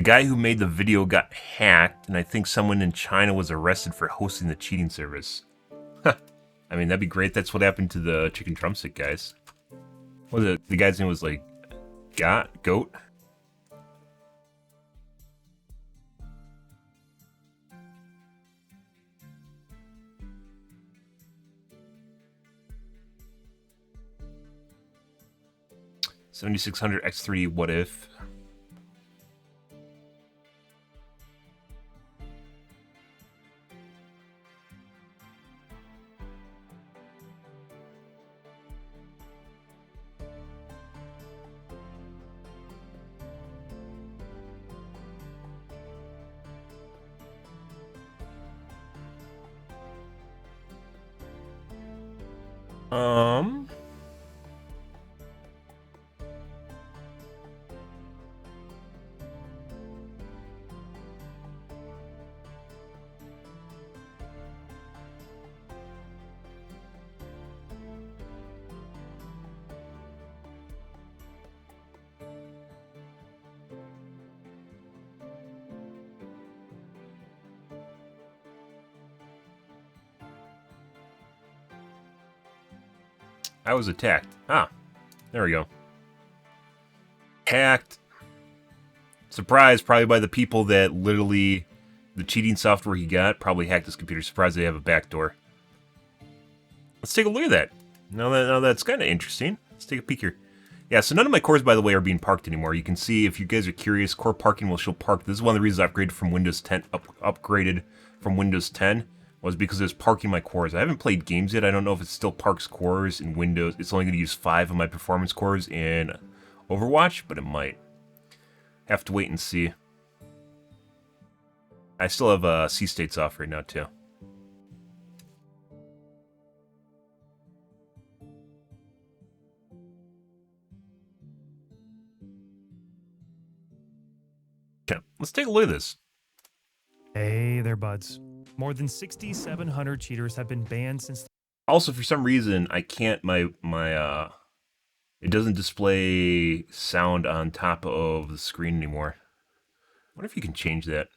The guy who made the video got hacked, and I think someone in China was arrested for hosting the cheating service. Huh. I mean, that'd be great. That's what happened to the chicken drumstick guys. What was it? The guy's name was like g0at? 7600 X3, what if? I was attacked. Ah, there we go. Hacked. Surprised, probably by the people that literally, the cheating software he got probably hacked his computer. Surprised they have a backdoor. Let's take a look at that. Now that's kind of interesting. Let's take a peek here. Yeah, so none of my cores, by the way, are being parked anymore. You can see, if you guys are curious, core parking will show parked. This is one of the reasons I upgraded from Windows 10, upgraded from Windows 10, was because it was parking my cores. I haven't played games yet. I don't know if it still parks cores in Windows. It's only going to use 5 of my performance cores in Overwatch, but it might. Have to wait and see. I still have C states off right now, too. Okay, let's take a look at this. Hey there, buds. More than 6,700 cheaters have been banned since. Also, for some reason, I can't, it doesn't display sound on top of the screen anymore. I wonder if you can change that.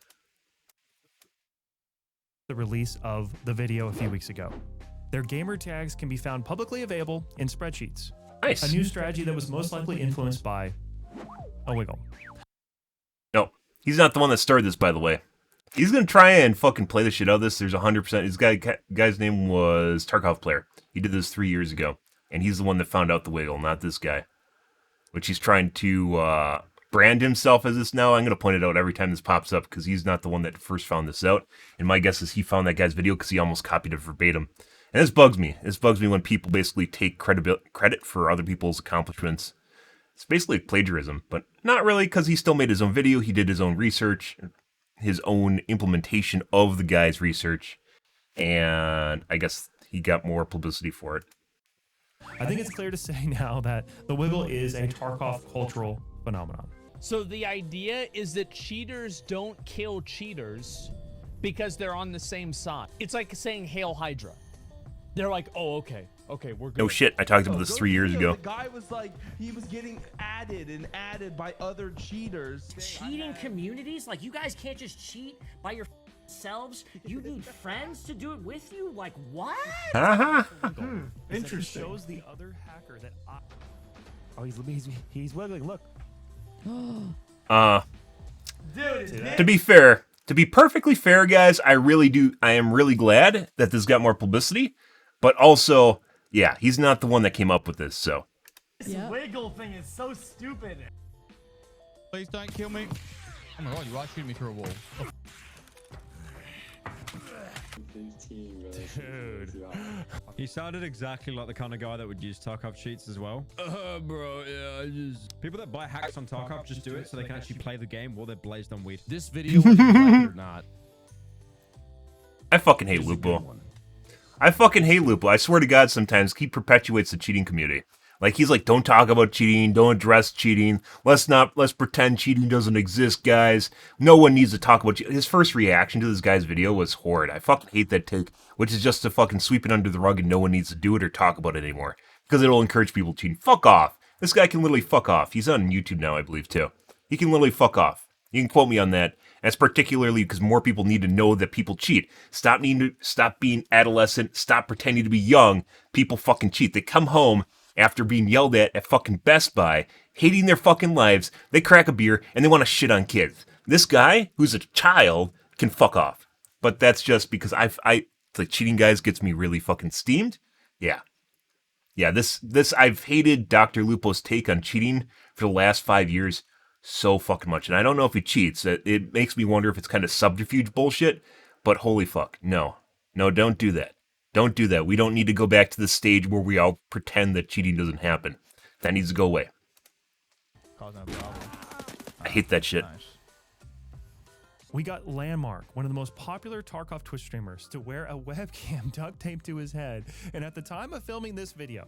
The release of the video a few weeks ago. Their gamer tags can be found publicly available in spreadsheets. Nice. A new strategy that was most likely influenced by a wiggle. No, he's not the one that started this, by the way. He's going to try and fucking play the shit out of this. There's 100%. His guy's name was Tarkov Player. He did this 3 years ago. And he's the one that found out the wiggle, not this guy. Which he's trying to brand himself as this now. I'm going to point it out every time this pops up, because he's not the one that first found this out. And my guess is he found that guy's video because he almost copied it verbatim. And this bugs me. This bugs me when people basically take credit for other people's accomplishments. It's basically plagiarism, but not really, because he still made his own video. He did his own research, his own implementation of the guy's research, and I guess he got more publicity for it. I think it's clear to say now that the wiggle is a Tarkov cultural phenomenon. So the idea is that cheaters don't kill cheaters because they're on the same side. It's like saying Hail Hydra. They're like, oh, okay, we're good. No shit, I talked about this 3 years ago. The guy was like, he was getting added by other cheaters. Cheating communities? Like, you guys can't just cheat by yourselves? You need friends to do it with you? Like, what? Interesting. It shows the other hacker that Oh, he's wiggling, look. Dude, To be fair, to be perfectly fair, guys, I am really glad that this got more publicity, but also, yeah, he's not the one that came up with this, so. This wiggle thing is so stupid. Please don't kill me. Oh my god, you are shooting me through a wall. Dude. He sounded exactly like the kind of guy that would use Tarkov cheats as well. Bro, yeah, I just... People that buy hacks on Tarkov just do it so they can actually play the game while they're blazed on weed. This video, whether you like it or not. I fucking hate Lupo. I fucking hate Lupo. I swear to God, sometimes he perpetuates the cheating community. Like, he's like, don't talk about cheating, don't address cheating, let's pretend cheating doesn't exist, guys. No one needs to talk about cheating. His first reaction to this guy's video was horrid. I fucking hate that take, which is just to fucking sweep it under the rug and no one needs to do it or talk about it anymore. Because it'll encourage people cheating. Fuck off. This guy can literally fuck off. He's on YouTube now, I believe, too. He can literally fuck off. You can quote me on that. That's particularly because more people need to know that people cheat. Stop being adolescent. Stop pretending to be young. People fucking cheat. They come home after being yelled at fucking Best Buy, hating their fucking lives. They crack a beer and they want to shit on kids. This guy, who's a child, can fuck off. But that's just because the cheating guys gets me really fucking steamed. Yeah. Yeah, this I've hated Dr. Lupo's take on cheating for the last 5 years so fucking much. And I don't know if he cheats. It makes me wonder if it's kind of subterfuge bullshit, but holy fuck. No, don't do that. Don't do that. We don't need to go back to the stage where we all pretend that cheating doesn't happen. That needs to go away. Cause no problem. I hate that shit. Nice. We got Landmark, one of the most popular Tarkov Twitch streamers, to wear a webcam duct taped to his head. And at the time of filming this video,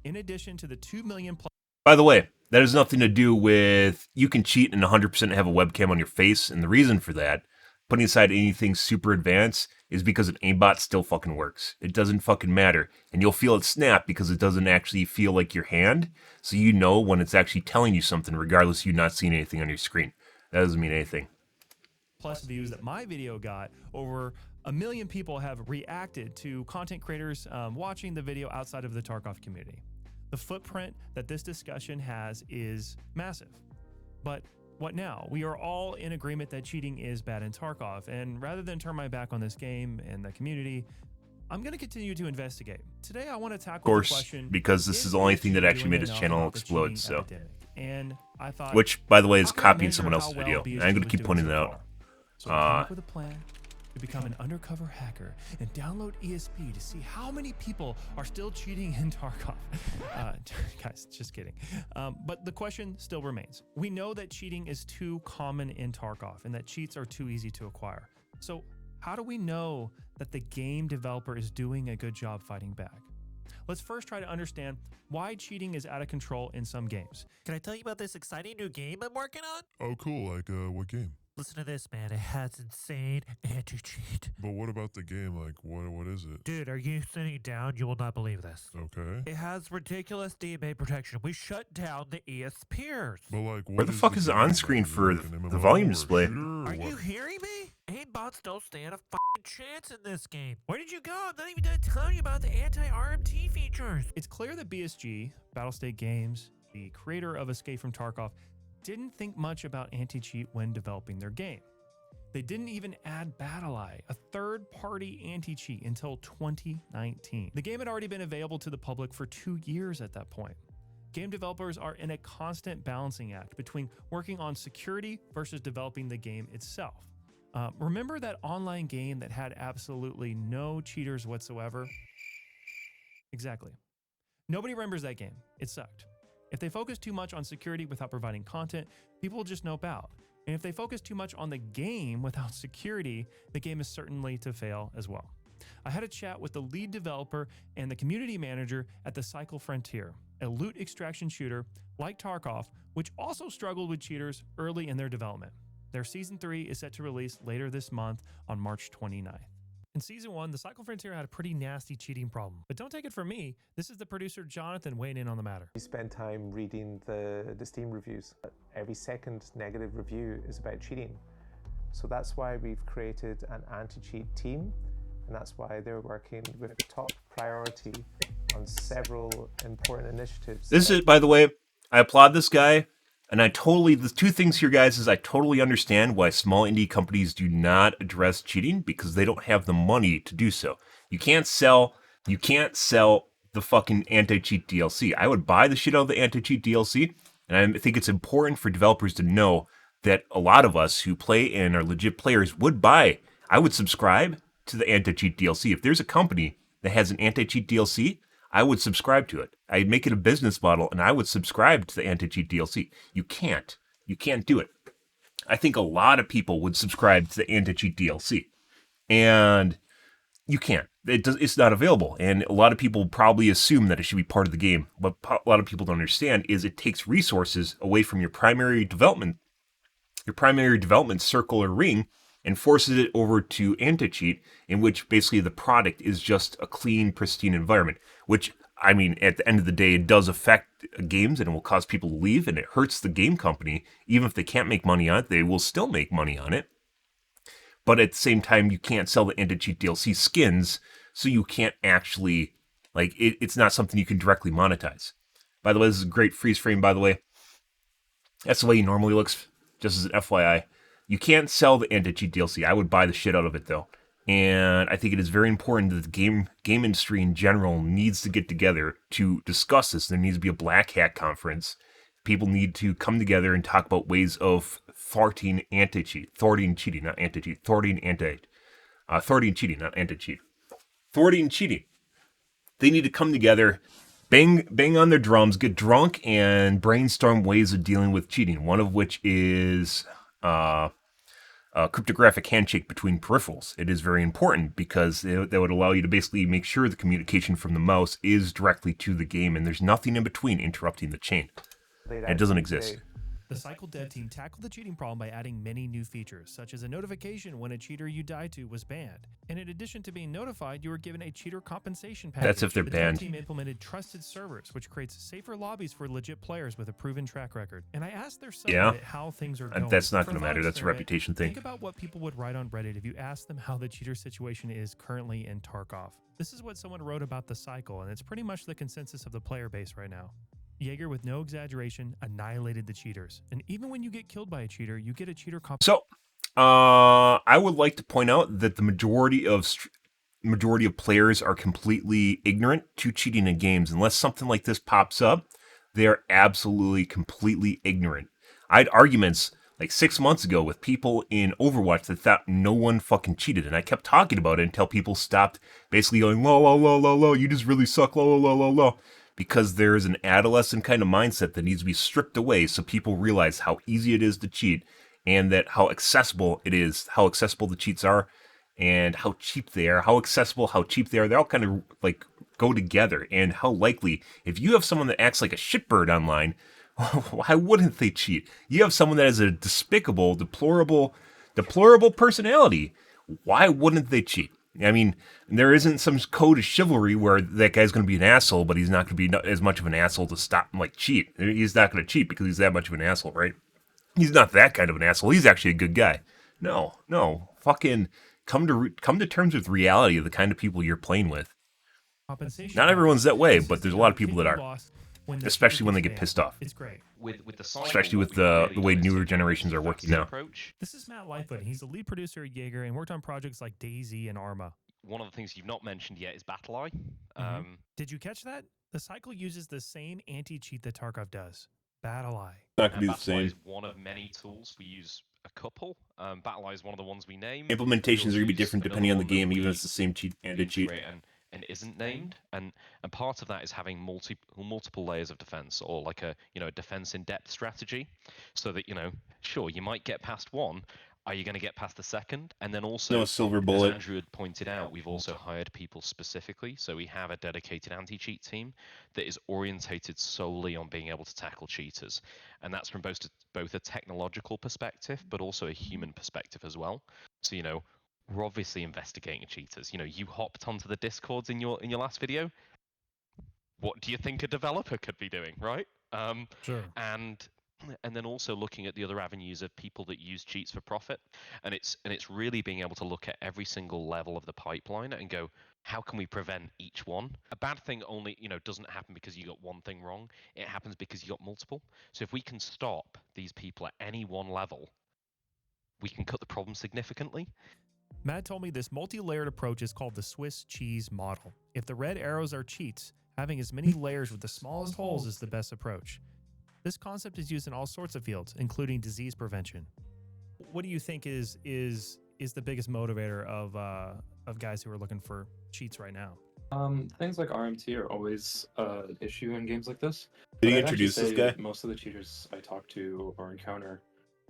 in addition to the 2 million plus... By the way, that has nothing to do with you can cheat and 100% have a webcam on your face. And the reason for that, putting aside anything super advanced, is because an aimbot still fucking works. It doesn't fucking matter. And you'll feel it snap because it doesn't actually feel like your hand. So you know when it's actually telling you something, regardless of you not seeing anything on your screen. That doesn't mean anything. Plus views that my video got. Over 1 million people have reacted to content creators watching the video outside of the Tarkov community. The footprint that this discussion has is massive. But what now? We are all in agreement that cheating is bad in Tarkov, and rather than turn my back on this game and the community, I'm going to continue to investigate. Today I want to tackle the question... Of course, because this is the only thing that actually made his channel explode, so... And I thought... Which, by the way, is copying someone else's video. And I'm going to keep pointing it out. So I came up with a plan to become an undercover hacker and download ESP to see how many people are still cheating in Tarkov. Guys, just kidding. But the question still remains. We know that cheating is too common in Tarkov and that cheats are too easy to acquire. So how do we know that the game developer is doing a good job fighting back? Let's first try to understand why cheating is out of control in some games. Can I tell you about this exciting new game I'm working on? Oh, cool. Like, what game? Listen to this, man. It has insane anti-cheat. But what about the game? Like, what is it? Dude, are you sitting down? You will not believe this. Okay. It has ridiculous DMA protection. We shut down the ESPers. But, like, where the fuck is the on-screen for the volume display? Are you hearing me? Aimbots don't stand a fucking chance in this game. Where did you go? I'm not even done telling you about the anti-RMT features. It's clear that BSG, Battlestate Games, the creator of Escape from Tarkov, didn't think much about anti-cheat when developing their game. They didn't even add BattleEye, a third-party anti-cheat, until 2019. The game had already been available to the public for 2 years at that point. Game developers are in a constant balancing act between working on security versus developing the game itself. Remember that online game that had absolutely no cheaters whatsoever? Exactly. Nobody remembers that game. It sucked. If they focus too much on security without providing content, people will just nope out. And if they focus too much on the game without security, the game is certainly to fail as well. I had a chat with the lead developer and the community manager at the Cycle Frontier, a loot extraction shooter like Tarkov, which also struggled with cheaters early in their development. Their Season 3 is set to release later this month on March 29th. In Season 1, the Cycle Frontier had a pretty nasty cheating problem. But don't take it from me, this is the producer Jonathan weighing in on the matter. We spend time reading the Steam reviews. Every second negative review is about cheating. So that's why we've created an anti-cheat team, and that's why they're working with top priority on several important initiatives. This is, by the way, I applaud this guy. And the two things here, guys, is I totally understand why small indie companies do not address cheating because they don't have the money to do so. You can't sell the fucking anti-cheat DLC. I would buy the shit out of the anti-cheat DLC, and I think it's important for developers to know that a lot of us who play and are legit players I would subscribe to the anti-cheat DLC. If there's a company that has an anti-cheat DLC, I would subscribe to it. I'd make it a business model, and I would subscribe to the anti-cheat DLC. You can't do it. I think a lot of people would subscribe to the anti-cheat DLC, and you can't. It's not available, and a lot of people probably assume that it should be part of the game. What a lot of people don't understand is it takes resources away from your primary development circle or ring, and forces it over to anti-cheat, in which basically the product is just a clean, pristine environment, which I mean, at the end of the day, it does affect games and it will cause people to leave, and it hurts the game company. Even if they can't make money on it, they will still make money on it. But at the same time, you can't sell the anti-cheat DLC skins, so you can't actually, like, it's not something you can directly monetize. By the way, this is a great freeze frame, by the way. That's the way he normally looks, just as an FYI. You can't sell the anti-cheat DLC. I would buy the shit out of it, though. And I think it is very important that the game industry in general needs to get together to discuss this. There needs to be a black hat conference. People need to come together and talk about ways of thwarting anti-cheat. Thwarting cheating, not anti-cheat. Thwarting cheating, not anti-cheat. Thwarting cheating. They need to come together, bang on their drums, get drunk, and brainstorm ways of dealing with cheating. One of which is a cryptographic handshake between peripherals. It is very important because that would allow you to basically make sure the communication from the mouse is directly to the game, and there's nothing in between interrupting the chain. It doesn't exist. The Cycle dev team tackled the cheating problem by adding many new features, such as a notification when a cheater you died to was banned. And in addition to being notified, you were given a cheater compensation package. That's if they're the banned. The team implemented trusted servers, which creates safer lobbies for legit players with a proven track record. And I asked their subreddit how things are going. That's not going For to matter. That's a experiment, reputation thing. Think about what people would write on Reddit if you asked them how the cheater situation is currently in Tarkov. This is what someone wrote about the Cycle, and it's pretty much the consensus of the player base right now. Jaeger, with no exaggeration, annihilated the cheaters. And even when you get killed by a cheater, you get a cheater So, I would like to point out that the majority of players are completely ignorant to cheating in games. Unless something like this pops up, they are absolutely, completely ignorant. I had arguments like 6 months ago with people in Overwatch that thought no one fucking cheated. And I kept talking about it until people stopped basically going, lo, you just really suck, lo. Because there is an adolescent kind of mindset that needs to be stripped away so people realize how easy it is to cheat and that how accessible it is, how accessible the cheats are and how cheap they are, how accessible, how cheap they are. They all kind of like go together, and how likely, if you have someone that acts like a shitbird online, why wouldn't they cheat? You have someone that has a despicable, deplorable personality. Why wouldn't they cheat? I mean, there isn't some code of chivalry where that guy's going to be an asshole, but he's not going to be as much of an asshole to stop him, like, cheat. He's not going to cheat because he's that much of an asshole, right? He's not that kind of an asshole. He's actually a good guy. No. Fucking come to terms with reality of the kind of people you're playing with. Not everyone's that way, but there's a lot of people that are. Especially when they get pissed off. It's great. Especially with the way newer generations are working now. This is Matt Lightfoot. He's the lead producer at Jaeger and worked on projects like DayZ and Arma. One of the things you've not mentioned yet is BattleEye. Did you catch that? The Cycle uses the same anti-cheat that Tarkov does. BattleEye. Not going to be the BattleEye same. is one of many tools. We use a couple. BattleEye is one of the ones we name. Implementations are going to be different depending on the game, even if it's the same cheat and a cheat. And isn't named, and part of that is having multiple layers of defense, or like a defense in depth strategy, so that sure, you might get past one. Are you going to get past the second? And then also, no silver bullet. As Andrew had pointed out, we've also hired people specifically, so we have a dedicated anti-cheat team that is orientated solely on being able to tackle cheaters, and that's from both a technological perspective, but also a human perspective as well. So we're obviously investigating cheaters. You hopped onto the Discords in your last video. What do you think a developer could be doing, right? Sure. And then also looking at the other avenues of people that use cheats for profit, and it's really being able to look at every single level of the pipeline and go, how can we prevent each one? A bad thing only doesn't happen because you got one thing wrong. It happens because you got multiple. So if we can stop these people at any one level, we can cut the problem significantly. Matt told me this multi-layered approach is called the Swiss cheese model. If the red arrows are cheats, having as many layers with the smallest holes is the best approach. This concept is used in all sorts of fields, including disease prevention. What do you think is the biggest motivator of guys who are looking for cheats right now? Things like RMT are always an issue in games like this. Did you introduce this guy? Most of the cheaters I talk to or encounter,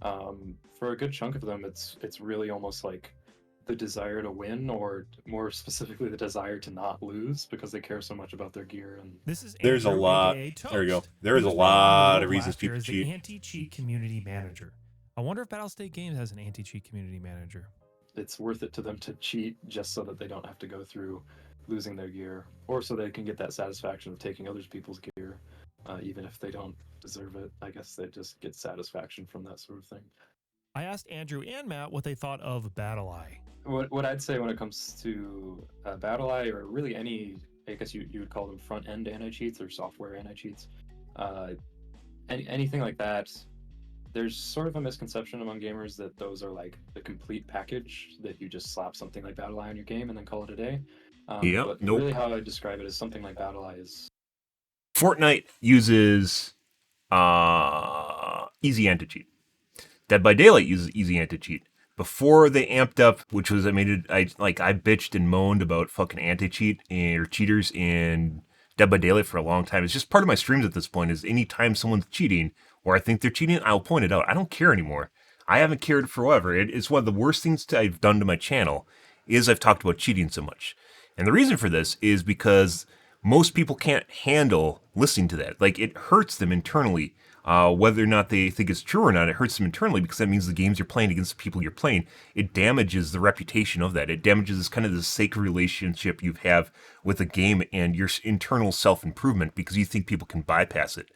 for a good chunk of them, it's really almost like the desire to win, or more specifically the desire to not lose, because they care so much about their gear. And there's a lot. There you go. There is a lot of reasons people cheat. The anti-cheat community manager. I wonder if Battlestate Games has an anti-cheat community manager. It's worth it to them to cheat just so that they don't have to go through losing their gear, or so they can get that satisfaction of taking other people's gear, even if they don't deserve it. I guess they just get satisfaction from that sort of thing. I asked Andrew and Matt what they thought of BattleEye. What I'd say when it comes to BattleEye, or really any, I guess you would call them front end anti cheats or software anti cheats, anything like that. There's sort of a misconception among gamers that those are like the complete package, that you just slap something like BattleEye on your game and then call it a day. But nope. really, how I describe it is something like BattleEye is. Fortnite uses easy anti-cheat. Dead by Daylight uses easy anti-cheat. Before they amped up, which was I bitched and moaned about fucking anti-cheat or cheaters in Dead by Daylight for a long time. It's just part of my streams at this point. Is anytime someone's cheating or I think they're cheating, I'll point it out. I don't care anymore. I haven't cared forever. It's one of the worst things I've done to my channel is I've talked about cheating so much. And the reason for this is because most people can't handle listening to that. Like, it hurts them internally. Whether or not they think it's true or not, it hurts them internally because that means the games you're playing against the people you're playing, it damages the reputation of that. It damages kind of the sacred relationship you have with a game and your internal self-improvement because you think people can bypass it.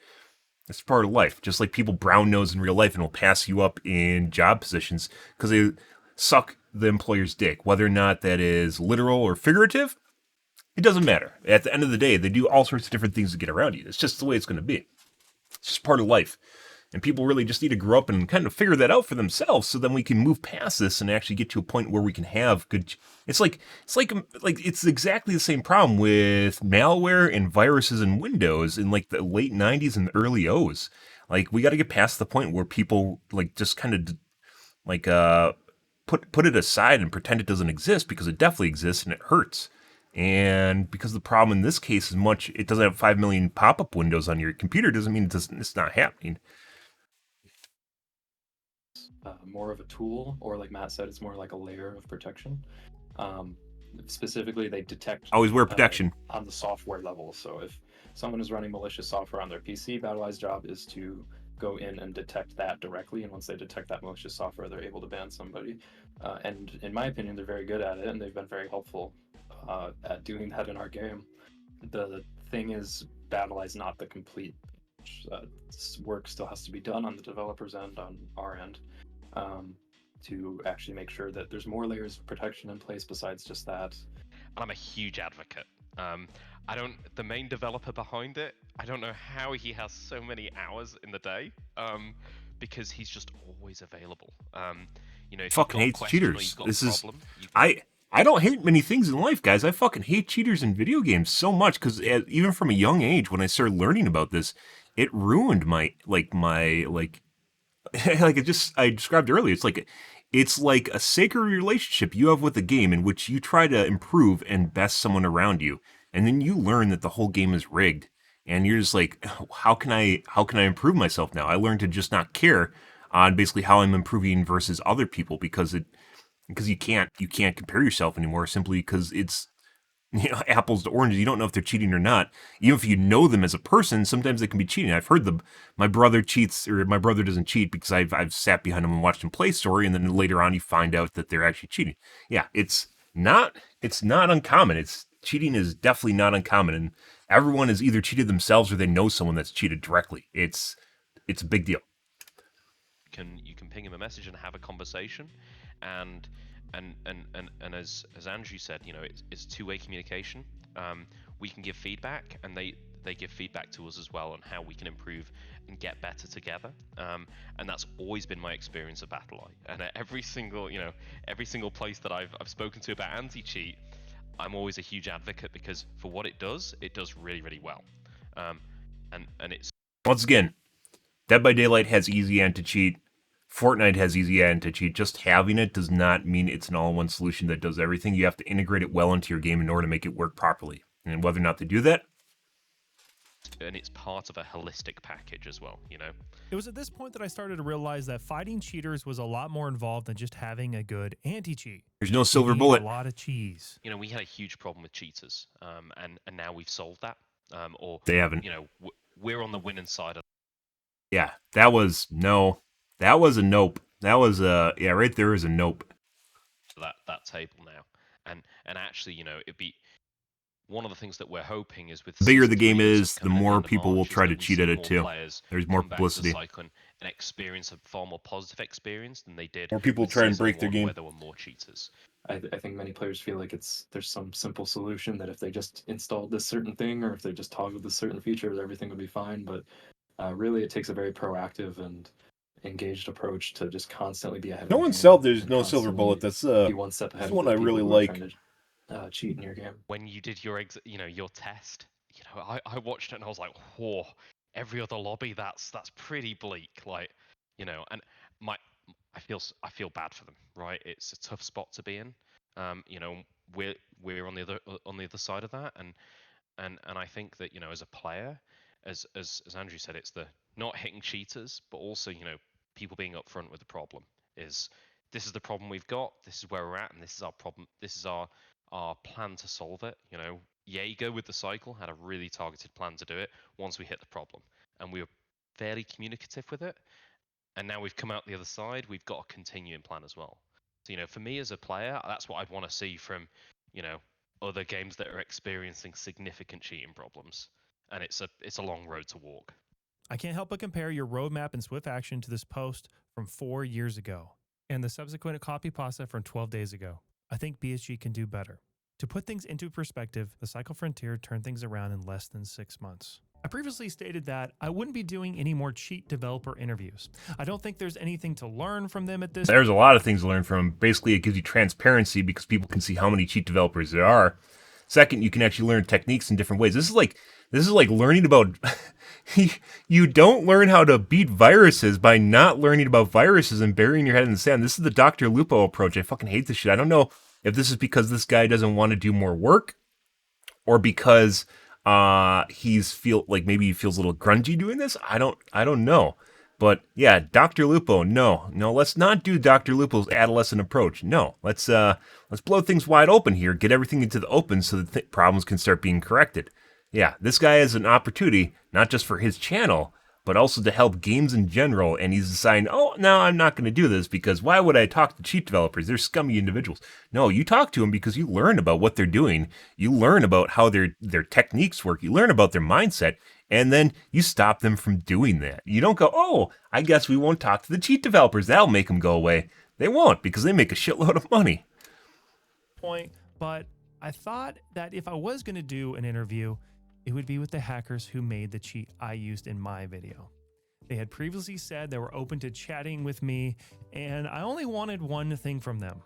It's part of life. Just like people brown nose in real life and will pass you up in job positions because they suck the employer's dick. Whether or not that is literal or figurative, it doesn't matter. At the end of the day, they do all sorts of different things to get around you. It's just the way it's going to be. It's just part of life. And people really just need to grow up and kind of figure that out for themselves so then we can move past this and actually get to a point where we can have good... It's exactly the same problem with malware and viruses in Windows in like the late 90s and early O's. Like, we got to get past the point where people like just kind of like put it aside and pretend it doesn't exist because it definitely exists and it hurts. And because the problem in this case is it doesn't have 5 million pop-up windows on your computer doesn't mean it's not happening. More of a tool, or like Matt said, it's more like a layer of protection. Specifically, they detect... Always wear protection. On the software level. So if someone is running malicious software on their PC, BattleEye's job is to go in and detect that directly. And once they detect that malicious software, they're able to ban somebody. And in my opinion, they're very good at it, and they've been very helpful at doing that in our game. The thing is, BattleEye's not the complete work. Still has to be done on the developer's end, on our end, to actually make sure that there's more layers of protection in place besides just that. I'm a huge advocate. The main developer behind it, I don't know how he has so many hours in the day, because he's just always available. Fucking hates cheaters. I don't hate many things in life, guys. I fucking hate cheaters in video games so much because even from a young age, when I started learning about this, it ruined I described earlier. It's like a sacred relationship you have with a game in which you try to improve and best someone around you, and then you learn that the whole game is rigged, and you're just like, how can I improve myself now? I learned to just not care on basically how I'm improving versus other people because you can't compare yourself anymore simply because it's apples to oranges. You don't know if they're cheating or not. Even if you know them as a person, sometimes they can be cheating. I've heard my brother cheats, or my brother doesn't cheat because I've sat behind him and watched him play story, and then later on you find out that they're actually cheating. Yeah, it's not uncommon. Cheating is definitely not uncommon, and everyone has either cheated themselves or they know someone that's cheated directly. It's a big deal. You can ping him a message and have a conversation, and as Andrew said, it's two-way communication. We can give feedback, and they give feedback to us as well on how we can improve and get better together. And that's always been my experience of BattleEye. And at every single place that I've spoken to about anti-cheat, I'm always a huge advocate because for what it does really, really well. And it's... Once again, Dead by Daylight has easy anti-cheat. Fortnite has easy anti-cheat. Just having it does not mean it's an all-in-one solution that does everything. You have to integrate it well into your game in order to make it work properly. And whether or not they do that... And it's part of a holistic package as well, It was at this point that I started to realize that fighting cheaters was a lot more involved than just having a good anti-cheat. There's no silver bullet. A lot of cheese. We had a huge problem with cheaters, and now we've solved that. Or they haven't. We're on the winning side of... Yeah, that was a nope. That was right there is a nope. To that table now, and actually, it'd be one of the things that we're hoping is with The bigger the Season game 3 is, the coming at the more end of people will March, is try that to we cheat see at it more too. players There's more come back to the publicity. cycle and experience a far more positive experience than they did. More people with try and Season break their 1, game. where there were more cheaters. I think many players feel like there's some simple solution that if they just installed this certain thing or if they just toggled this certain feature, everything would be fine. But really, it takes a very proactive and engaged approach to just constantly be ahead of No the one game said there's and no silver bullet. constantly That's be one step ahead that's of one the I people really who are like. trying to cheat in your game. When you did your your test, I watched it and I was like, whoa, every other lobby that's pretty bleak, like, and I feel bad for them, right? It's a tough spot to be in. We're on the other side of that, and I think that, as a player, as Andrew said, it's the not hitting cheaters, but also, people being upfront with the problem. This is the problem we've got, this is where we're at, and this is our problem, this is our plan to solve it. Jaeger with the cycle had a really targeted plan to do it once we hit the problem, and we were fairly communicative with it. And now we've come out the other side, we've got a continuing plan as well. So, for me as a player, that's what I'd want to see from, other games that are experiencing significant cheating problems. And it's a long road to walk. I can't help but compare your roadmap and swift action to this post from 4 years ago and the subsequent copy pasta from 12 days ago. I think BSG can do better. To put things into perspective, the Cycle Frontier turned things around in less than 6 months. I previously stated that I wouldn't be doing any more cheat developer interviews. I don't think there's anything to learn from them at this. There's a lot of things to learn from. Basically, it gives you transparency because people can see how many cheat developers there are. Second, you can actually learn techniques in different ways. This is like learning about. You don't learn how to beat viruses by not learning about viruses and burying your head in the sand. This is the Dr. Lupo approach. I fucking hate this shit. I don't know if this is because this guy doesn't want to do more work, or because maybe he feels a little grungy doing this. I don't know. But yeah, Dr. Lupo, no, let's not do Dr. Lupo's adolescent approach. No, let's blow things wide open here, get everything into the open so that problems can start being corrected. Yeah, this guy has an opportunity, not just for his channel, but also to help games in general, and he's deciding, oh, no, I'm not going to do this, because why would I talk to cheat developers? They're scummy individuals. No, you talk to them because you learn about what they're doing, you learn about how their techniques work, you learn about their mindset, and then you stop them from doing that. You don't go, oh, I guess we won't talk to the cheat developers, that'll make them go away. They won't, because they make a shitload of money. But I thought that if I was going to do an interview, it would be with the hackers who made the cheat I used in my video. They had previously said they were open to chatting with me, and I only wanted one thing from them.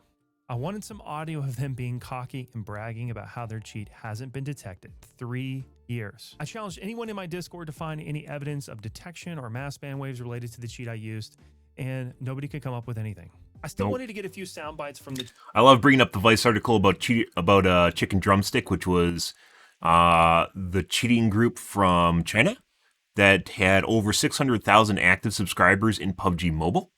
I wanted some audio of them being cocky and bragging about how their cheat hasn't been detected. 3 years. I challenged anyone in my Discord to find any evidence of detection or mass band waves related to the cheat I used, and nobody could come up with anything. I still wanted to get a few sound bites from the... I love bringing up the Vice article about Chicken Drumstick, which was the cheating group from China that had over 600,000 active subscribers in PUBG Mobile.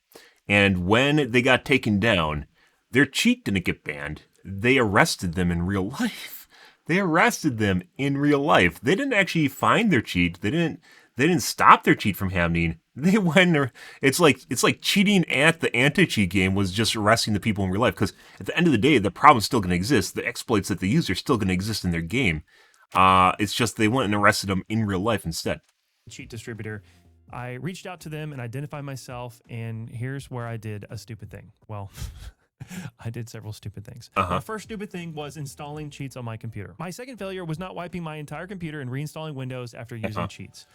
And when they got taken down, their cheat didn't get banned. They arrested them in real life. They didn't actually find their cheat. They didn't stop their cheat from happening. They went. It's like cheating at the anti-cheat game was just arresting the people in real life. Because at the end of the day, the problem's still going to exist. The exploits that they use are still going to exist in their game. It's just they went and arrested them in real life instead. Cheat distributor. I reached out to them and identified myself, and here's where I did a stupid thing. Well, I did several stupid things. My first stupid thing was installing cheats on my computer. My second failure was not wiping my entire computer and reinstalling Windows after using cheats.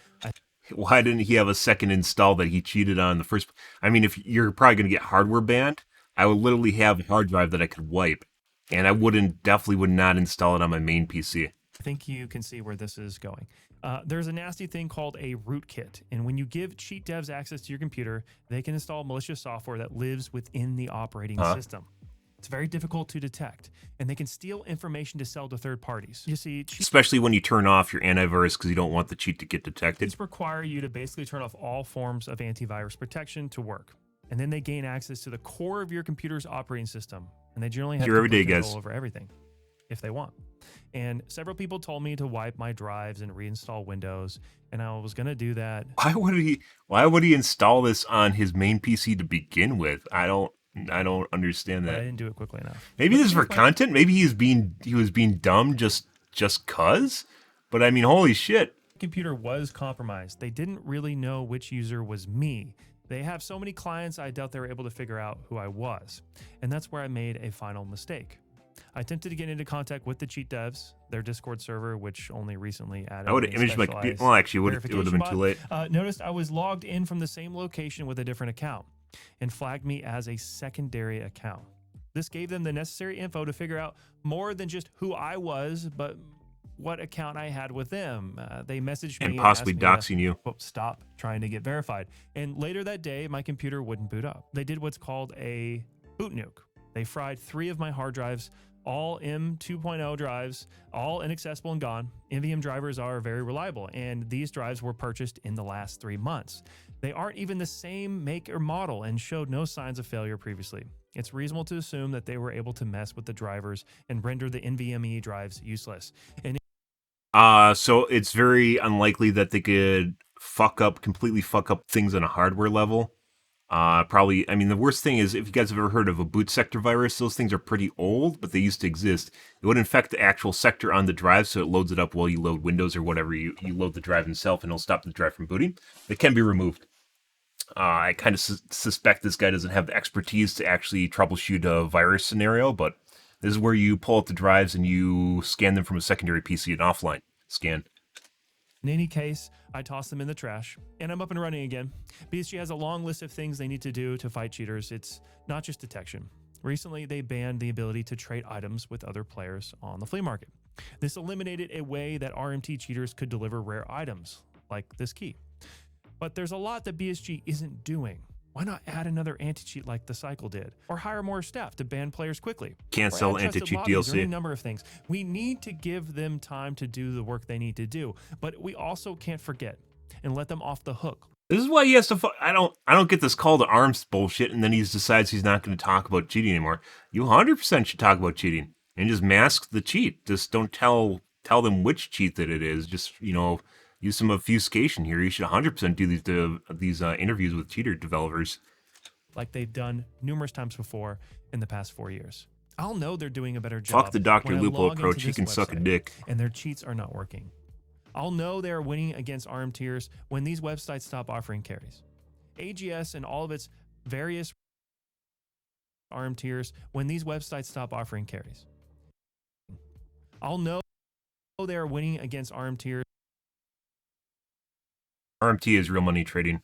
Why didn't he have a second install that he cheated on the first? I mean, if you're probably going to get hardware banned, I would literally have a hard drive that I could wipe, and I definitely would not install it on my main PC. I think you can see where this is going. There's a nasty thing called a rootkit, and when you give cheat devs access to your computer, they can install malicious software that lives within the operating system. It's very difficult to detect, and they can steal information to sell to third parties. You see, especially when you turn off your antivirus because you don't want the cheat to get detected. It's require you to basically turn off all forms of antivirus protection to work, and then they gain access to the core of your computer's operating system, and they generally have control over everything if they want. And several people told me to wipe my drives and reinstall Windows, and I was going to do that. Why would he install this on his main PC to begin with? I don't understand that. I didn't do it quickly enough. Maybe this is for content. Maybe he was being dumb just just cuz. But I mean, holy shit. Computer was compromised. They didn't really know which user was me. They have so many clients, I doubt they were able to figure out who I was. And that's where I made a final mistake. I attempted to get into contact with the cheat devs, their Discord server, which only recently added. I would have imaged my computer. Well, actually, it would have been too late. Noticed I was logged in from the same location with a different account and flagged me as a secondary account. This gave them the necessary info to figure out more than just who I was, but what account I had with them. They messaged me and possibly doxing you. Stop trying to get verified. And later that day, my computer wouldn't boot up. They did what's called a boot nuke. They fried 3 of my hard drives, all M2.0 drives, all inaccessible and gone. NVMe drivers are very reliable, and these drives were purchased in the last 3 months. They aren't even the same make or model and showed no signs of failure previously. It's reasonable to assume that they were able to mess with the drivers and render the NVMe drives useless. And so it's very unlikely that they could completely fuck up things on a hardware level. Probably, I mean, the worst thing is, if you guys have ever heard of a boot sector virus, those things are pretty old, but they used to exist. It would infect the actual sector on the drive, so it loads it up while you load Windows or whatever. You load the drive itself, and it'll stop the drive from booting. It can be removed. I kind of suspect this guy doesn't have the expertise to actually troubleshoot a virus scenario, but this is where you pull out the drives and you scan them from a secondary PC, an offline scan. In any case, I toss them in the trash, and I'm up and running again. BSG has a long list of things they need to do to fight cheaters. It's not just detection. Recently, they banned the ability to trade items with other players on the flea market. This eliminated a way that RMT cheaters could deliver rare items, like this key. But there's a lot that BSG isn't doing. Why not add another anti-cheat like the Cycle did? Or hire more staff to ban players quickly? Cancel anti-cheat DLC. Any number of things. We need to give them time to do the work they need to do, but we also can't forget and let them off the hook. This is why he has to. I don't get this call to arms bullshit, and then he decides he's not going to talk about cheating anymore. You 100% should talk about cheating and just mask the cheat. Just don't tell them which cheat that it is. Just use some obfuscation here. You should 100% do these interviews with cheater developers, like they've done numerous times before in the past 4 years. I'll know they're doing a better job. Fuck the Dr. Lupo approach. He can suck a dick. And their cheats are not working. I'll know they're winning against ARM tiers when these websites stop offering carries. AGS and all of its various ARM tiers when these websites stop offering carries. I'll know they're winning against ARM tiers. RMT is real money trading.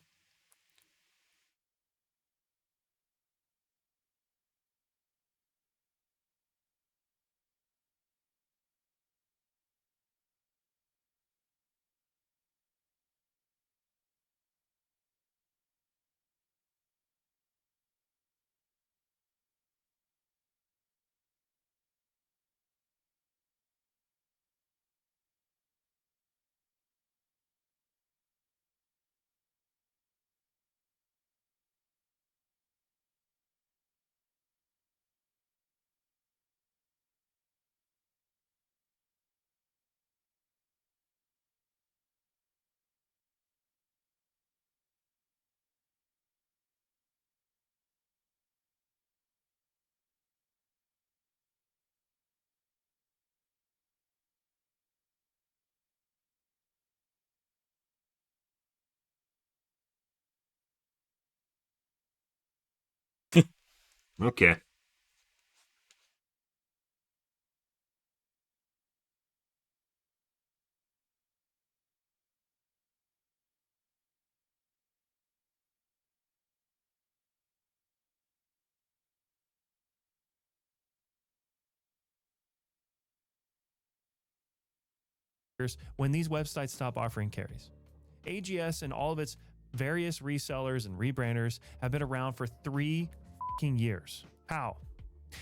Okay. When these websites stop offering carries. AGS and all of its various resellers and rebranders have been around for 3 years. How?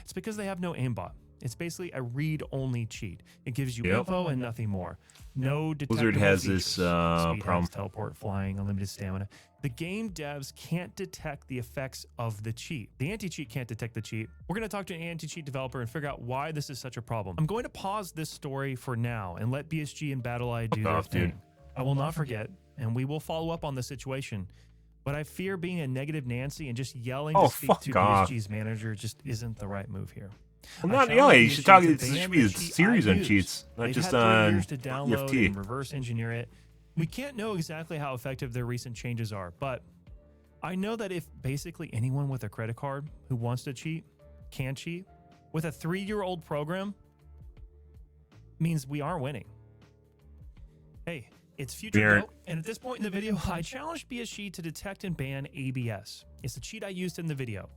It's because they have no aimbot. It's basically a read-only cheat. It gives you info and nothing more. No detectable Blizzard has features. this Speed problem. hacks, teleport, flying, unlimited stamina. The game devs can't detect the effects of the cheat. The anti-cheat can't detect the cheat. We're going to talk to an anti-cheat developer and figure out why this is such a problem. I'm going to pause this story for now and let BSG and BattleEye do their thing. I will not forget, and we will follow up on the situation. But I fear being a negative Nancy and just yelling to speak to BSG's manager just isn't the right move here. Well, I not challenge you BSG should talk. to It should ban be the a cheat series I on use. cheats, not They've just had 3 on years to download EFT. and reverse engineer it. We can't know exactly how effective their recent changes are, but I know that if basically anyone with a credit card who wants to cheat can cheat with a 3-year-old program, means we are winning. Hey, it's Future Weird. Dope, and at this point in the video, I challenged BSG to detect and ban ABS. It's the cheat I used in the video.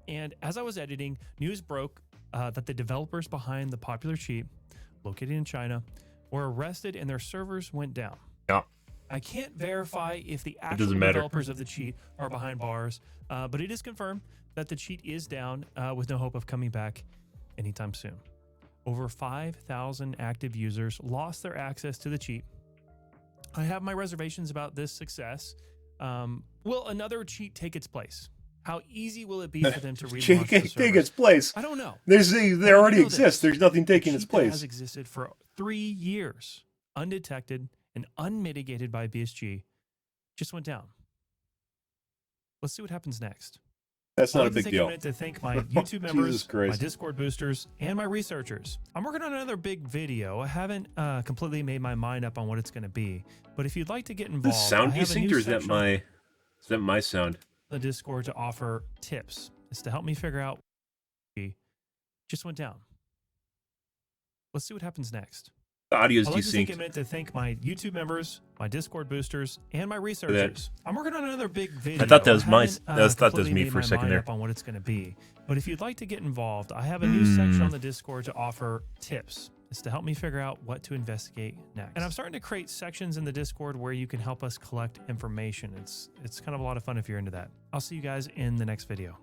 And as I was editing, news broke that the developers behind the popular cheat, located in China, were arrested and their servers went down. Yeah. I can't verify if the actual doesn't matter. developers of the cheat are behind bars, but it is confirmed that the cheat is down with no hope of coming back anytime soon. Over 5,000 active users lost their access to the cheat. I have my reservations about this success. Will another cheat take its place? How easy will it be for them to relaunch the servers? Take its place. I don't know. There already exists. There's nothing taking its cheat that has place. existed for 3 years, undetected and unmitigated by BSG, just went down. Let's see what happens next. That's I'd not like a big to take deal. a minute to thank my YouTube members, Jesus my Christ. Discord boosters, and my researchers. I'm working on another big video. I haven't completely made my mind up on what it's going to be, but if you'd like to get involved, This sound I have a desynced, new or is that section on my sound? the Discord to offer tips. It's to help me figure out what just went down. Let's see what happens next. The audio's I'd like to take a desynced. minute to thank my YouTube members, my Discord boosters, and my researchers. I'm working on another big video. I thought that was haven't, I thought that was completely me made for a my second mind there. up on what it's going to be. But if you'd like to get involved, I have a new section on the Discord to offer tips. It's to help me figure out what to investigate next. And I'm starting to create sections in the Discord where you can help us collect information. It's kind of a lot of fun if you're into that. I'll see you guys in the next video.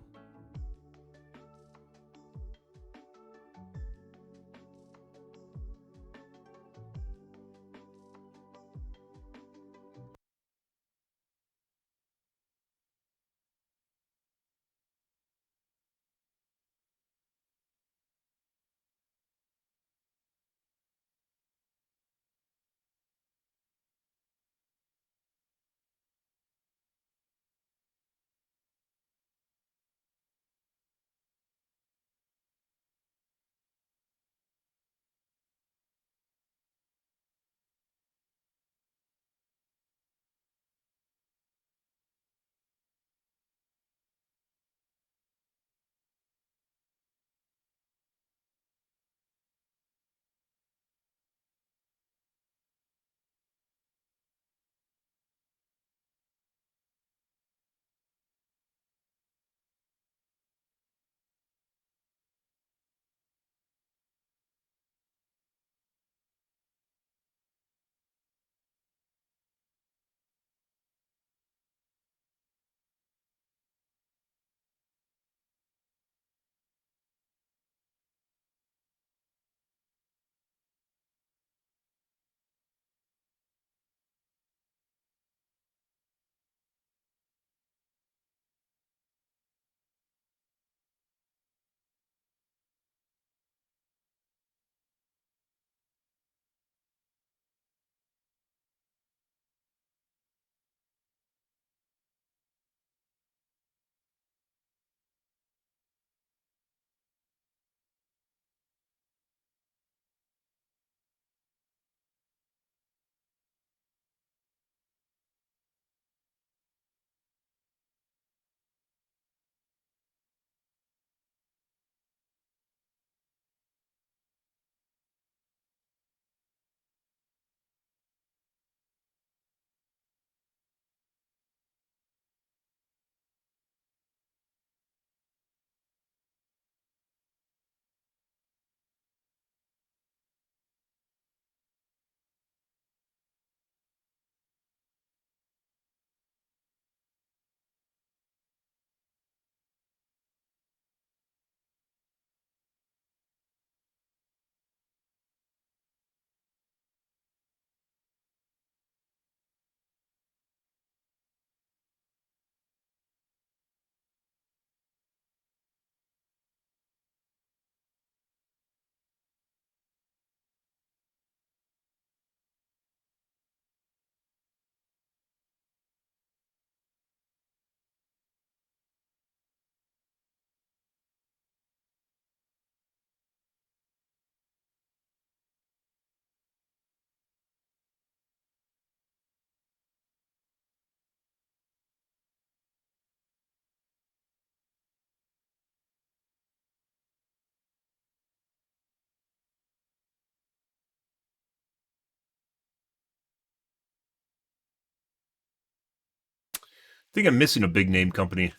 think I'm missing a big name company.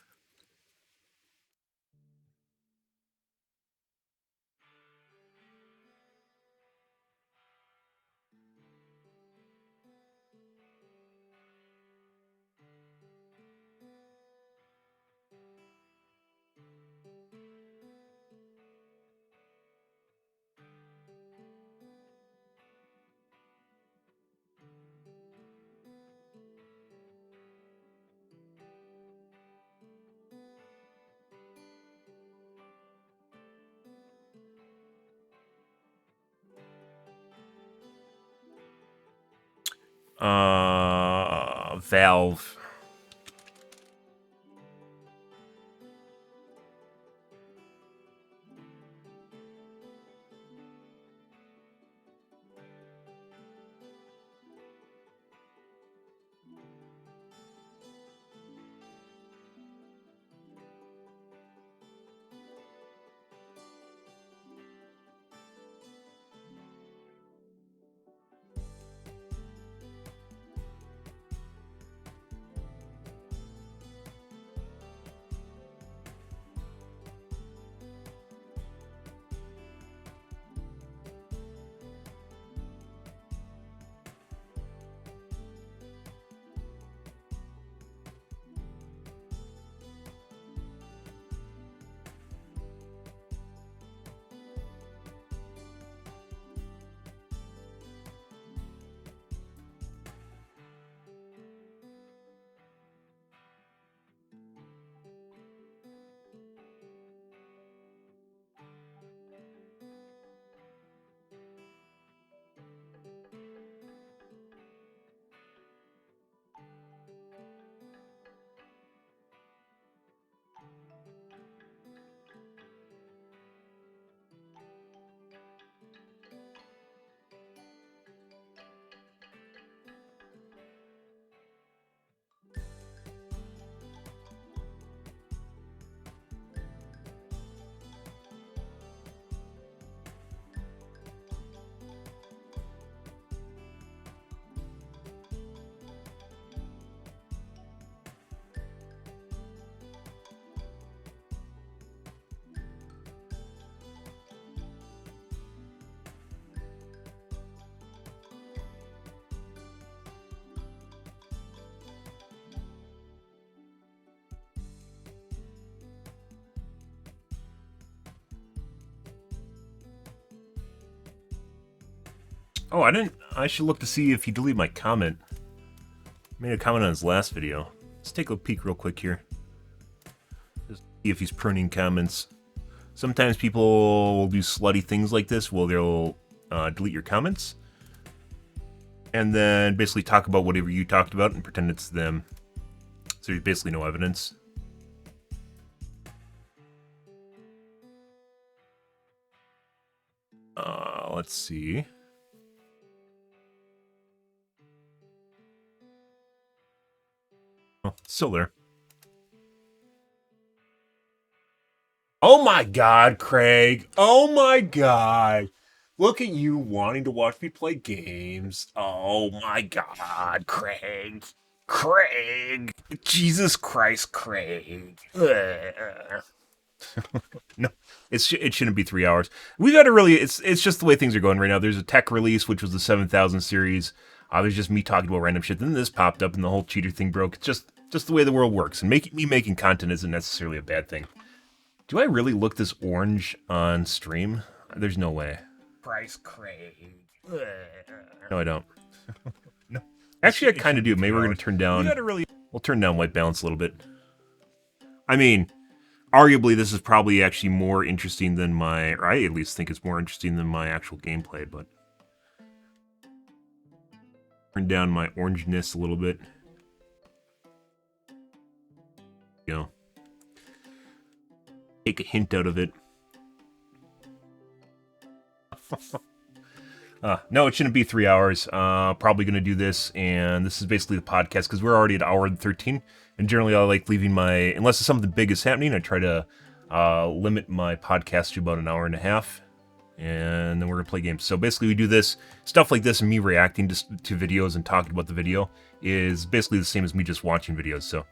Valve. Oh, I should look to see if he deleted my comment. Made a comment on his last video. Let's take a peek real quick here. Just see if he's pruning comments. Sometimes people will do slutty things like this where they'll delete your comments. And then basically talk about whatever you talked about and pretend it's them. So there's basically no evidence. Let's see. Oh, still there. Oh my god, Craig. Oh my god. Look at you wanting to watch me play games. Oh my god, Craig. Craig. Jesus Christ, Craig. No, it shouldn't be 3 hours. We've got to really, it's just the way things are going right now. There's a tech release, which was the 7000 series. There's just me talking about random shit. Then this popped up and the whole cheater thing broke. It's just the way the world works. And me making content isn't necessarily a bad thing. Do I really look this orange on stream? There's no way. Price Craig. No, I don't. No. Actually, I kind of do. Maybe we're going to turn down... We'll turn down white balance a little bit. I mean, arguably this is probably actually more interesting than my... Or I at least think it's more interesting than my actual gameplay, but... Turn down my orangeness a little bit. You know. Take a hint out of it. No, it shouldn't be 3 hours. Probably going to do this, and this is basically the podcast, because we're already at hour and 13, and generally I like leaving my, unless something big is happening, I try to limit my podcast to about an hour and a half, and then we're going to play games. So basically we do this, stuff like this, and me reacting to videos and talking about the video is basically the same as me just watching videos, so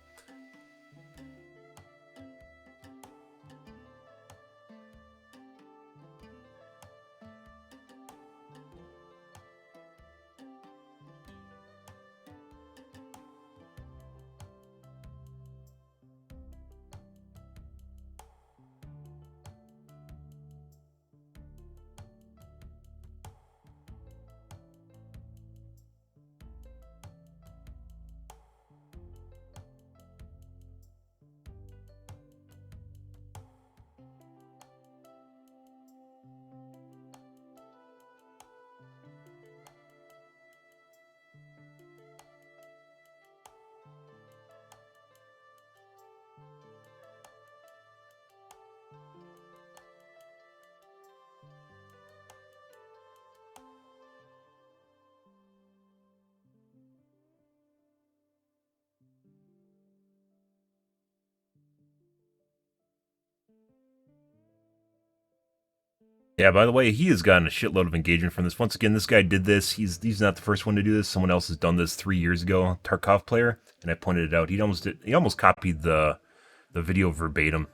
Yeah, by the way, he has gotten a shitload of engagement from this. Once again, this guy did this. He's not the first one to do this. Someone else has done this 3 years ago, Tarkov player, and I pointed it out. He almost copied the video verbatim.